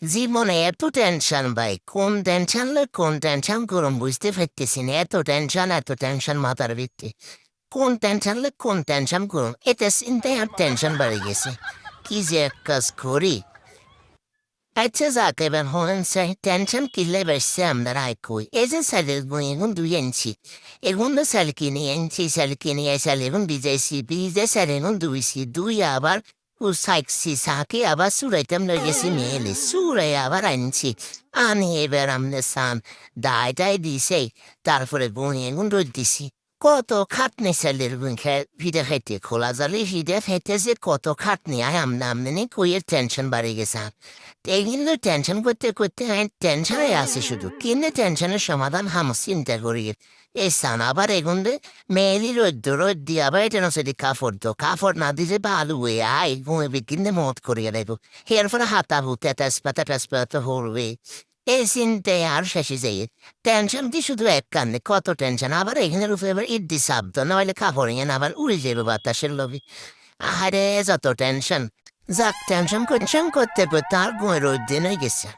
জীবনে এত টেনশন ভাই, কোন টেনশন করুন বুঝতে পারতেছি না। এত টেনশন মাথার ভিতরে। কোন টেনশন করুন, এটা চিন্তায় আর টেনশন বেড়ে গেছে। কি যে এক কাজ করি। আচ্ছা যাক, এবার হলেন স্যার, টেনশন কিনলে বেসছে আমরা আয় কই। এই যে স্যারের বই এখন 2 ইঞ্চি, এখন তো স্যার কিনে আনছি, স্যার কিনে স্যার এখন ভিজে স্যার এখন দুই আবার সাইকছি সাকে আবার সুরাইতাম লই গেছি মেলে সুরাই আবার আনছি। আনি এবার আমনে সান দায় দিছে, তারপরে বই এখন রোদ দিছি। কত খাটনি স্যালের বুন ভিড়ে খাইতে খোলা জালে ভিড়ে খাইতে যে কত খাটনি আয় আমনে কইয়ের টেনশন বাড়ে গেছে। এইগুলো টেনশন করতে করতে আমি টেনশনে আছি শুধু, কিন্তু টেনশনের সমাধান চিন্তা করি। এই সান আবার এগুন মেয়েলি রোদ দিয়ে আবার এটা নসে কাপড় না দিলে ভালো হয়ে আয় ঘুমে কিনতে মত করিয়ে দেব। এরপরে হাতাবু তেতাসপাতা হরবে। এই চিন্তায় আর শেষে যাই। টেনশন কি শুধু এক কান্দে, কত টেনশন আবার এখানের উপরে আবার ইডি শব্দ নইলে কাপড় এনে আবার উড়ে যাবে বাতাসের লোভে। আরে যত টেনশন। যাক, টেনশন করতে করতে আর ঘুমের রোদ দিন হয়ে গেছে।